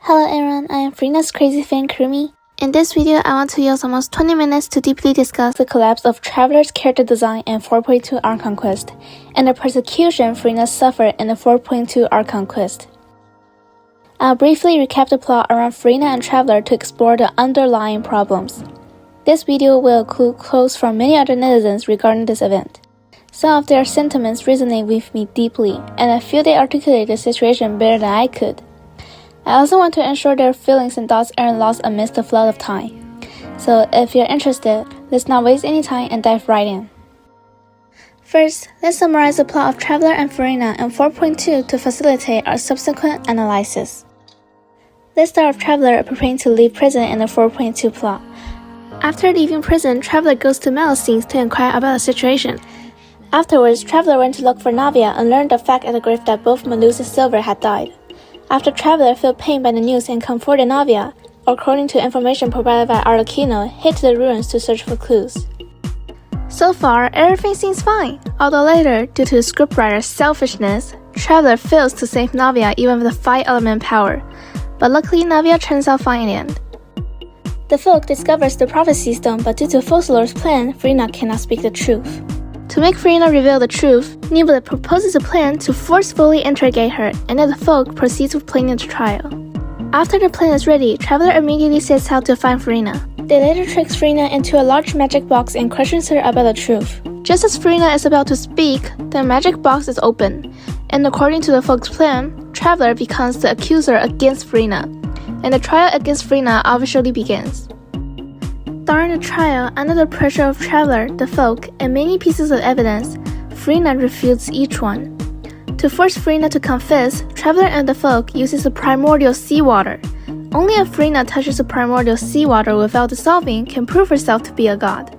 Hello everyone, I am Furina's crazy fan Kurumi. In this video, I want to use almost 20 minutes to deeply discuss the collapse of Traveler's character design in 4.2 Archon Quest, and the persecution Furina suffered in the 4.2 Archon Quest. I'll briefly recap the plot around Furina and Traveler to explore the underlying problems. This video will include quotes from many other netizens regarding this event. Some of their sentiments resonate with me deeply, and I feel they articulate the situation better than I could. I also want to ensure their feelings and thoughts aren't lost amidst the flood of time. So if you're interested, let's not waste any time and dive right in. First, let's summarize the plot of Traveler and Furina in 4.2 to facilitate our subsequent analysis. Let's start with Traveler preparing to leave prison in the 4.2 plot. After leaving prison, Traveler goes to Melosines to inquire about the situation. Afterwards, Traveler went to look for Navia and learned the fact at the grave that both Malus and Silver had died. After Traveler felt pain by the news and comforted Navia, according to information provided by Arlecchino, hid to the ruins to search for clues. So far, everything seems fine, although later, due to the scriptwriter's selfishness, Traveler fails to save Navia even with the 5-element power, but luckily Navia turns out fine in the end. The folk discovers the prophecy stone, but due to Fossilor's plan, Furina cannot speak the truth. To make Furina reveal the truth, Nublet proposes a plan to forcefully interrogate her, and then the folk proceeds with planning the trial. After the plan is ready, Traveler immediately sets out to find Furina. They later tricks Furina into a large magic box and questions her about the truth. Just as Furina is about to speak, the magic box is open, and according to the folk's plan, Traveler becomes the accuser against Furina, and the trial against Furina officially begins. During the trial, under the pressure of Traveler, the folk, and many pieces of evidence, Furina refutes each one. To force Furina to confess, Traveler and the folk uses the primordial seawater. Only if Furina touches the primordial seawater without dissolving can prove herself to be a god.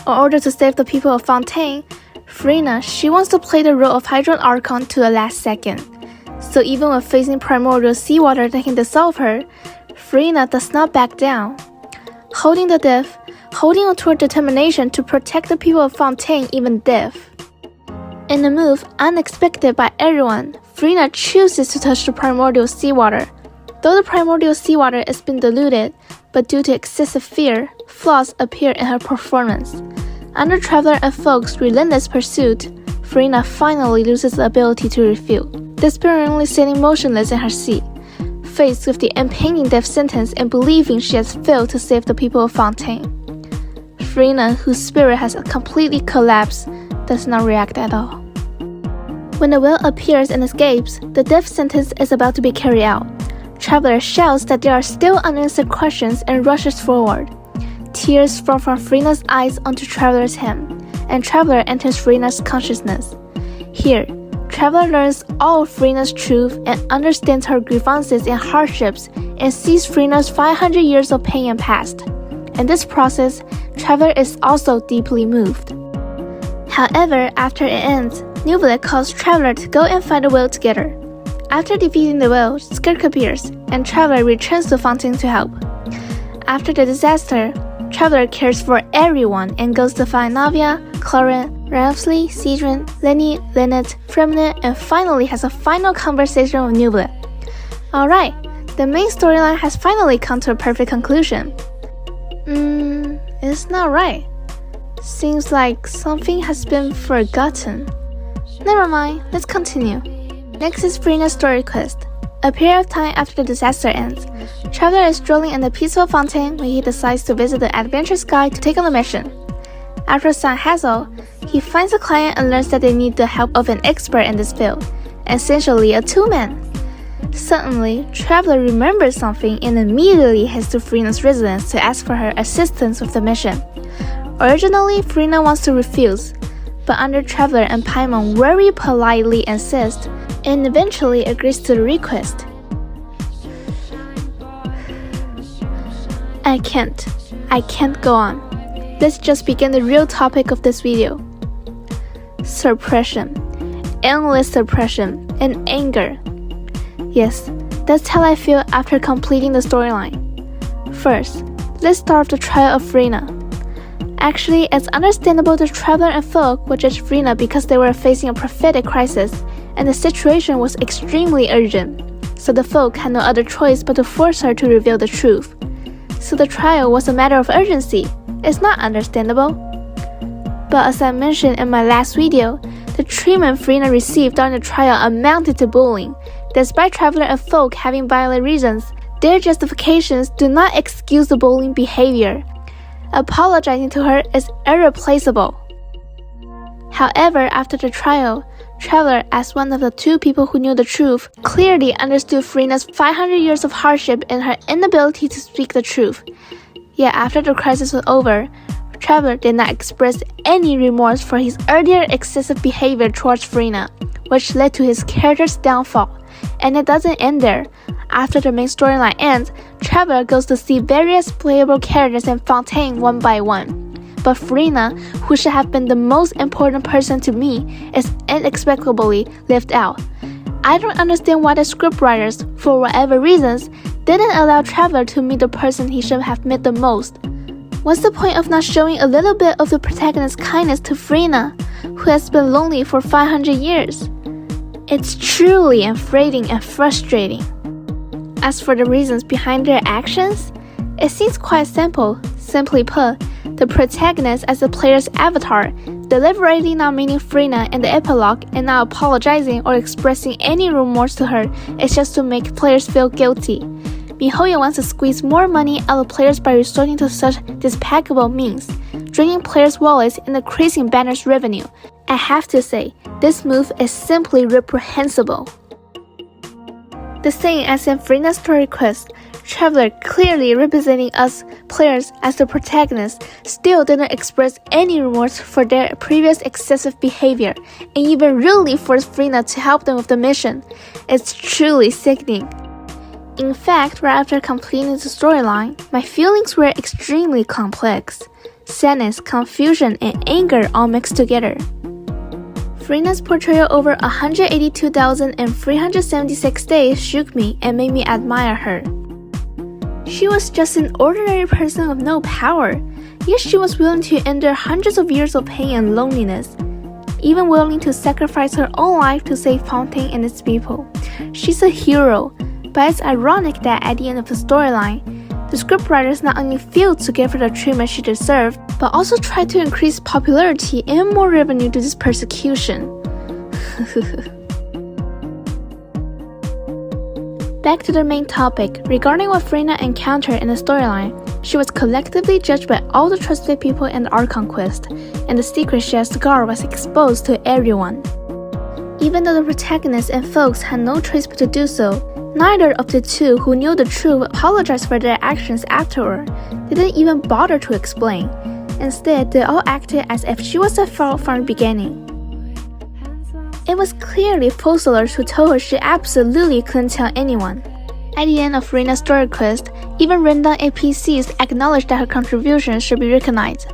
In order to save the people of Fontaine, Furina, she wants to play the role of Hydron Archon to the last second. So even when facing primordial seawater that can dissolve her, Furina does not back down. Holding on to her determination to protect the people of Fontaine even death. In a move unexpected by everyone, Furina chooses to touch the primordial seawater. Though the primordial seawater has been diluted, but due to excessive fear, flaws appear in her performance. Under Traveler and Folk's relentless pursuit, Furina finally loses the ability to refute, despairingly sitting motionless in her seat. Faced with the impending death sentence and believing she has failed to save the people of Fontaine. Furina, whose spirit has completely collapsed, does not react at all. When the whale appears and escapes, the death sentence is about to be carried out. Traveler shouts that there are still unanswered questions and rushes forward. Tears fall from Furina's eyes onto Traveler's hand, and Traveler enters Furina's consciousness. Here, Traveler learns all of Furina's truth and understands her grievances and hardships and sees Furina's 500 years of pain and past. In this process, Traveler is also deeply moved. However, after it ends, Nublet calls Traveler to go and find the whale together. After defeating the whale, Skirk appears, and Traveler returns to Fontaine to help. After the disaster, Traveler cares for everyone and goes to find Navia, Clorin, Ralphsley, Cedron, Lenny, Lynette, Fremnet, and finally has a final conversation with Nublet. Alright, the main storyline has finally come to a perfect conclusion. It's not right. Seems like something has been forgotten. Never mind, let's continue. Next is Furina's story quest. A period of time after the disaster ends, Traveler is strolling in the peaceful Fontaine when he decides to visit the adventurous guide to take on a mission. After some hassle, he finds a client and learns that they need the help of an expert in this field, essentially a two-man. Suddenly, Traveler remembers something and immediately heads to Furina's residence to ask for her assistance with the mission. Originally, Furina wants to refuse, but under Traveler and Paimon very politely insist, and eventually agrees to the request. I can't go on. Let's just begin the real topic of this video. Suppression. Endless suppression and anger. Yes, that's how I feel after completing the storyline. First, let's start with the trial of Furina. Actually, it's understandable that Traveler and Folk would judge Furina because they were facing a prophetic crisis, and the situation was extremely urgent. so the folk had no other choice but to force her to reveal the truth. So the trial was a matter of urgency. It's not understandable. But as I mentioned in my last video, the treatment Furina received during the trial amounted to bullying. Despite Traveler and folk having valid reasons, their justifications do not excuse the bullying behavior. Apologizing to her is irreplaceable. However, after the trial, Traveler, as one of the two people who knew the truth, clearly understood Furina's 500 years of hardship and her inability to speak the truth. Yet after the crisis was over, Traveler did not express any remorse for his earlier excessive behavior towards Furina, which led to his character's downfall. And it doesn't end there. After the main storyline ends, Traveler goes to see various playable characters in Fontaine one by one. But Furina, who should have been the most important person to me, is inexplicably left out. I don't understand why the scriptwriters, for whatever reasons, didn't allow Traveler to meet the person he should have met the most. What's the point of not showing a little bit of the protagonist's kindness to Furina, who has been lonely for 500 years? It's truly infuriating and frustrating. As for the reasons behind their actions, it seems quite simple. Simply put, the protagonist as the player's avatar, deliberately not meeting Furina in the epilogue and not apologizing or expressing any remorse to her is just to make players feel guilty. Mihoyo wants to squeeze more money out of players by resorting to such despicable means, draining players' wallets and increasing banners' revenue. I have to say, this move is simply reprehensible. The same as in Furina's story quest, Traveler, clearly representing us players as the protagonist, still didn't express any remorse for their previous excessive behavior, and even really forced Furina to help them with the mission. It's truly sickening. In fact, right after completing the storyline, my feelings were extremely complex. Sadness, confusion, and anger all mixed together. Furina's portrayal over 182,376 days shook me and made me admire her. She was just an ordinary person with no power, yet she was willing to endure hundreds of years of pain and loneliness, even willing to sacrifice her own life to save Fontaine and its people. She's a hero, but it's ironic that at the end of the storyline, the scriptwriters not only failed to give her the treatment she deserved, but also tried to increase popularity and more revenue to this persecution. Back to the main topic, regarding what Furina encountered in the storyline, she was collectively judged by all the trusted people in the Archon quest, and the secret she has to guard was exposed to everyone. Even though the protagonist and folks had no choice but to do so, neither of the two who knew the truth apologized for their actions afterward. They didn't even bother to explain. Instead, they all acted as if she was at fault from the beginning. It was clearly Fossilers who told her she absolutely couldn't tell anyone. At the end of Furina's story quest, even random APCs acknowledged that her contributions should be recognized.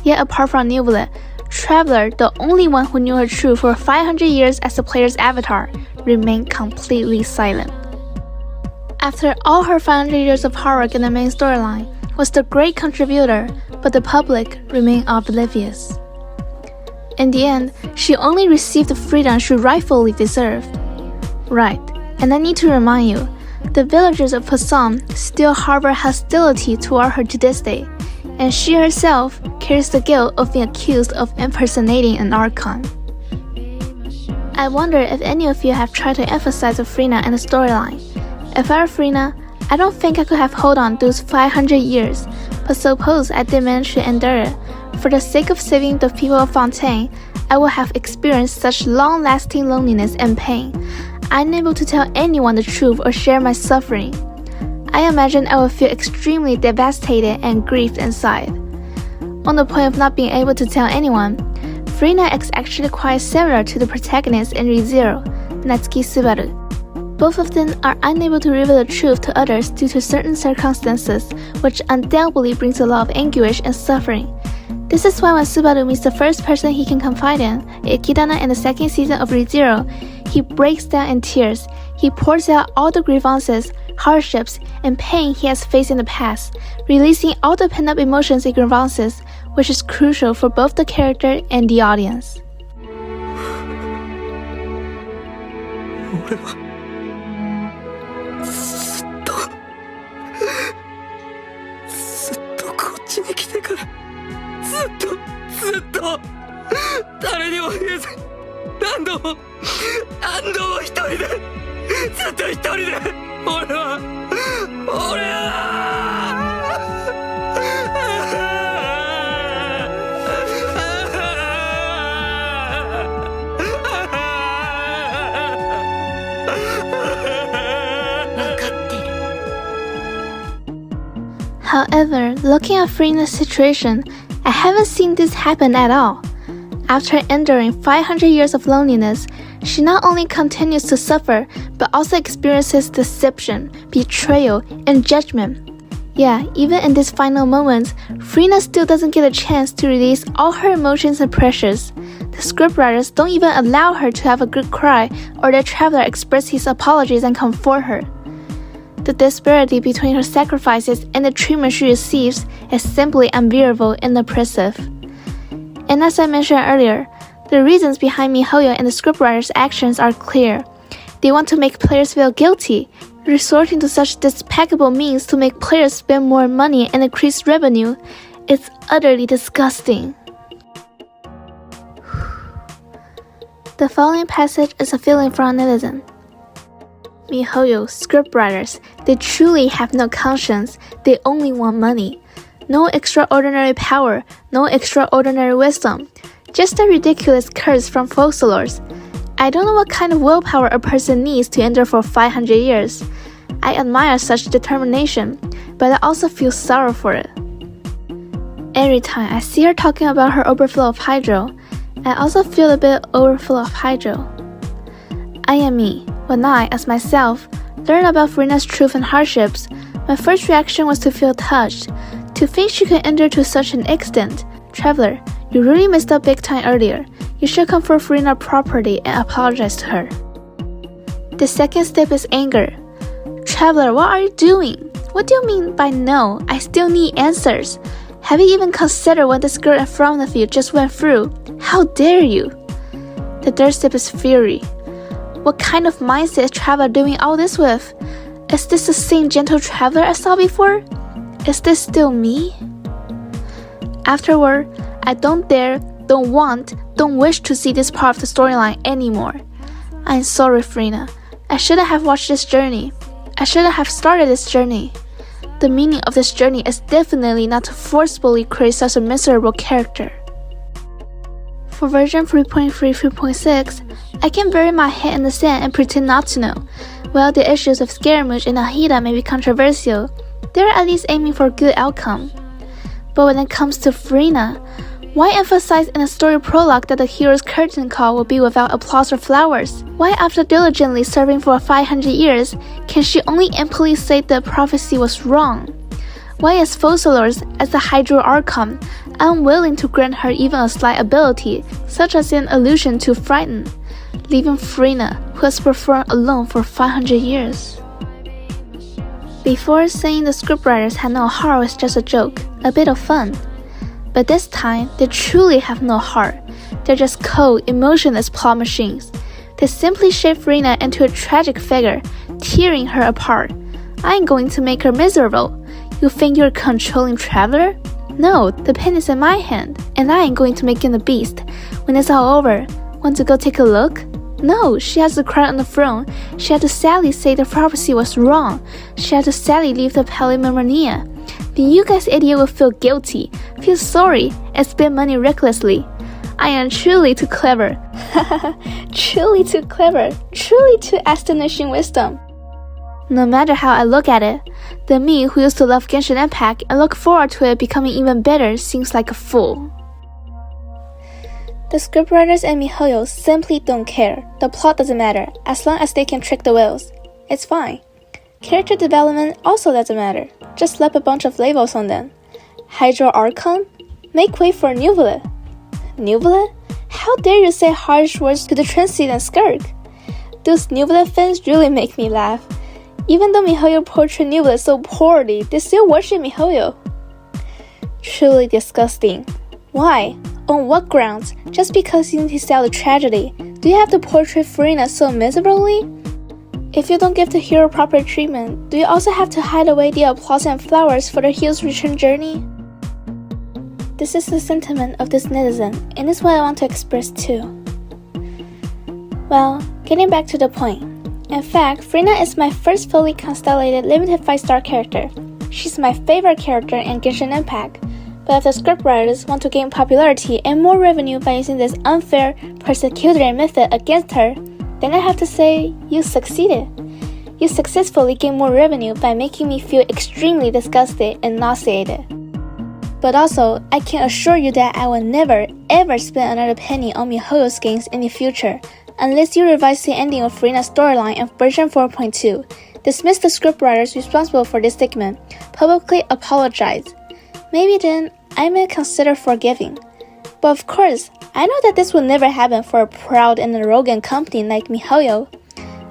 Yet apart from Nuvula, Traveler, the only one who knew her truth for 500 years as the player's avatar, remained completely silent. After all her 500 years of hard work in the main storyline, was the great contributor, but the public remained oblivious. In the end, she only received the freedom she rightfully deserved. Right, and I need to remind you, the villagers of Passam still harbor hostility toward her to this day, and she herself carries the guilt of being accused of impersonating an Archon. I wonder if any of you have tried to emphasize Furina in the storyline. If I were Furina, I don't think I could have held on those 500 years, but suppose I did manage to endure it. For the sake of saving the people of Fontaine, I would have experienced such long-lasting loneliness and pain, unable to tell anyone the truth or share my suffering. I imagine I would feel extremely devastated and grieved inside. On the point of not being able to tell anyone, Furina is actually quite similar to the protagonist in ReZero, Natsuki Subaru. Both of them are unable to reveal the truth to others due to certain circumstances, which undoubtedly brings a lot of anguish and suffering. This is why when Subaru meets the first person he can confide in, Ikidana in the second season of ReZero, he breaks down in tears. He pours out all the grievances, hardships, and pain he has faced in the past, releasing all the pent-up emotions and grievances, which is crucial for both the character and the audience. しに来てからずっと誰にも言えず何度も一人でずっと一人で俺はHowever, looking at Furina's situation, I haven't seen this happen at all. After enduring 500 years of loneliness, she not only continues to suffer, but also experiences deception, betrayal, and judgment. Yeah, even in these final moments, Furina still doesn't get a chance to release all her emotions and pressures. The scriptwriters don't even allow her to have a good cry or the traveler express his apologies and comfort her. The disparity between her sacrifices and the treatment she receives is simply unbearable and oppressive. And as I mentioned earlier, the reasons behind Mihoyo and the scriptwriters' actions are clear. They want to make players feel guilty, resorting to such despicable means to make players spend more money and increase revenue. It's utterly disgusting. The following passage is a feeling from a netizen. Mihoyo, scriptwriters, they truly have no conscience, they only want money. No extraordinary power, no extraordinary wisdom. Just a ridiculous curse from folklores. I don't know what kind of willpower a person needs to endure for 500 years. I admire such determination, but I also feel sorrow for it. Every time I see her talking about her overflow of hydro, I also feel a bit overflow of hydro. I am me. When I, as myself, learned about Furina's truth and hardships, my first reaction was to feel touched. To think she could endure to such an extent. Traveler, you really messed up big time earlier. You should comfort Furina properly and apologize to her. The second step is anger. Traveler, what are you doing? What do you mean by no? I still need answers. Have you even considered what this girl in front of you just went through? How dare you? The third step is fury. What kind of mindset is Traveler doing all this with? Is this the same gentle Traveler I saw before? Is this still me? Afterward, I don't dare, don't want, don't wish to see this part of the storyline anymore. I'm sorry, Furina. I shouldn't have watched this journey. I shouldn't have started this journey. The meaning of this journey is definitely not to forcefully create such a miserable character. For version 3.3.6, I can bury my head in the sand and pretend not to know. While the issues of Scaramouche and Nahida may be controversial, they're at least aiming for a good outcome. But when it comes to Furina, why emphasize in a story prologue that the hero's curtain call will be without applause or flowers? Why after diligently serving for 500 years, can she only emptily say the prophecy was wrong? Why is Focalors, as the Hydro Archon, unwilling to grant her even a slight ability, such as an allusion to frighten, leaving Furina, who has performed alone for 500 years? Before saying the scriptwriters had no heart was just a joke, a bit of fun. But this time, they truly have no heart. They're just cold, emotionless plot machines. They simply shape Furina into a tragic figure, tearing her apart. I'm going to make her miserable. You think you're a controlling traveler? No, the pen is in my hand, and I am going to make him a beast. When it's all over, want to go take a look? No, she has to cry on the throne. She had to sadly say the prophecy was wrong. She had to sadly leave the Palimornia. Then you guys idiot will feel guilty, feel sorry, and spend money recklessly. I am truly too clever. Truly too clever. Truly too astonishing wisdom. No matter how I look at it, the me who used to love Genshin Impact and look forward to it becoming even better seems like a fool. The scriptwriters and Mihoyo simply don't care. The plot doesn't matter, as long as they can trick the whales. It's fine. Character development also doesn't matter. Just slap a bunch of labels on them. Hydro Archon? Make way for Nuvolet. Nuvolet? How dare you say harsh words to the transcendent Skirk? Those Nuvolet fans really make me laugh. Even though Mihoyo portrayed Nuvolet so poorly, they still worship Mihoyo. Truly disgusting. Why? On what grounds? Just because you need to sell the tragedy, do you have to portray Furina so miserably? If you don't give the hero proper treatment, do you also have to hide away the applause and flowers for the hero's return journey? this is the sentiment of this netizen, and it's what I want to express too. Well, getting back to the point. In fact, Furina is my first fully constellated limited 5-star character. She's my favorite character in Genshin Impact, but if the scriptwriters want to gain popularity and more revenue by using this unfair persecutory method against her, then I have to say, you succeeded. You successfully gained more revenue by making me feel extremely disgusted and nauseated. But also, I can assure you that I will never ever spend another penny on Mihoyo skins in the future, unless you revise the ending of Furina's storyline in version 4.2, dismiss the scriptwriters responsible for this segment, publicly apologize. Maybe then, I may consider forgiving. But of course, I know that this will never happen for a proud and arrogant company like Mihoyo.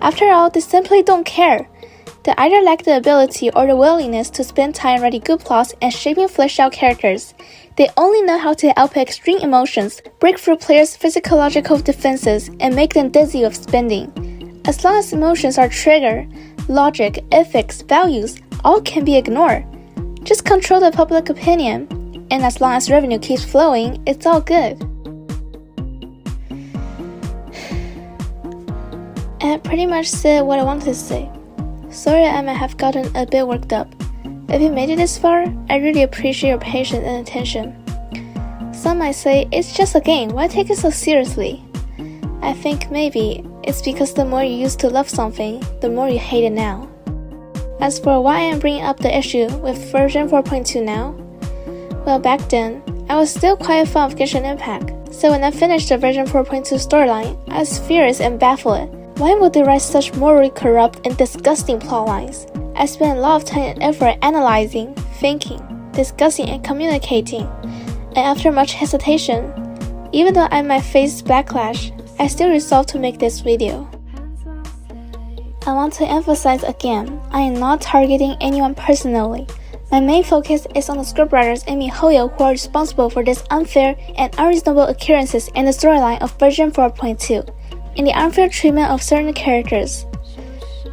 After all, they simply don't care. They either lack the ability or the willingness to spend time writing good plots and shaping fleshed-out characters. They only know how to output extreme emotions, break through players' physiological defenses, and make them dizzy of spending. As long as emotions are triggered, logic, ethics, values, all can be ignored. Just control the public opinion, and as long as revenue keeps flowing, it's all good. I pretty much said what I wanted to say. Sorry I might have gotten a bit worked up. If you made it this far, I really appreciate your patience and attention. Some might say it's just a game, why take it so seriously? I think maybe it's because the more you used to love something, the more you hate it now. As for why I am bringing up the issue with version 4.2 now, well, back then, I was still quite fond of Genshin Impact, so when I finished the version 4.2 storyline, I was furious and baffled. Why would they write such morally corrupt and disgusting plotlines? I spent a lot of time and effort analyzing, thinking, discussing, and communicating, and after much hesitation, even though I might face backlash, I still resolved to make this video. I want to emphasize again, I am not targeting anyone personally. My main focus is on the scriptwriters and Mihoyo who are responsible for this unfair and unreasonable occurrences in the storyline of version 4.2, and the unfair treatment of certain characters.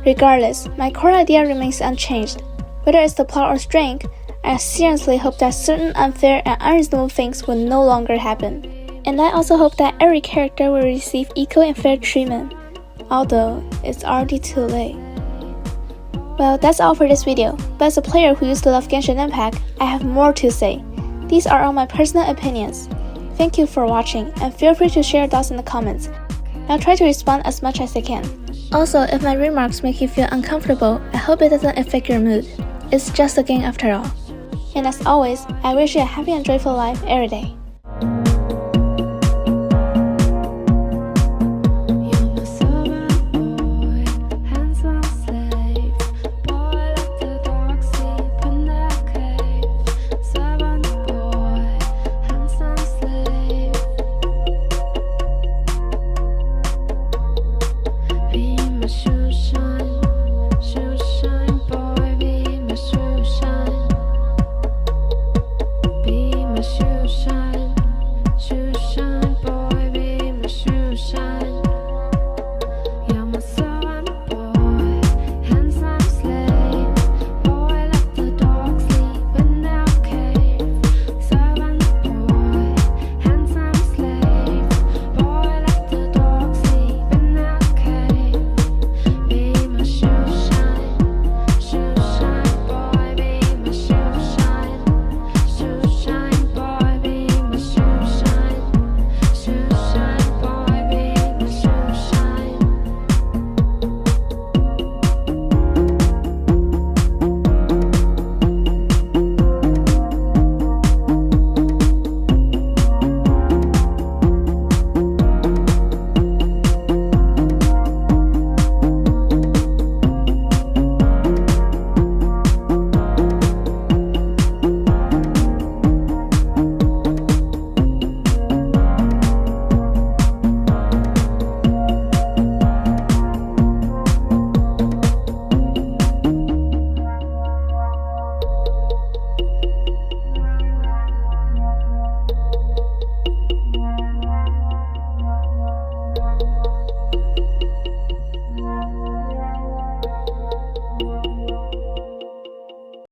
Regardless, my core idea remains unchanged. Whether it's the plot or strength, I seriously hope that certain unfair and unreasonable things will no longer happen. And I also hope that every character will receive equal and fair treatment, although it's already too late. Well, that's all for this video, but as a player who used to love Genshin Impact, I have more to say. These are all my personal opinions. Thank you for watching, and feel free to share your thoughts in the comments. I'll try to respond as much as I can. Also, if my remarks make you feel uncomfortable, I hope it doesn't affect your mood. It's just a game after all. And as always, I wish you a happy and joyful life every day.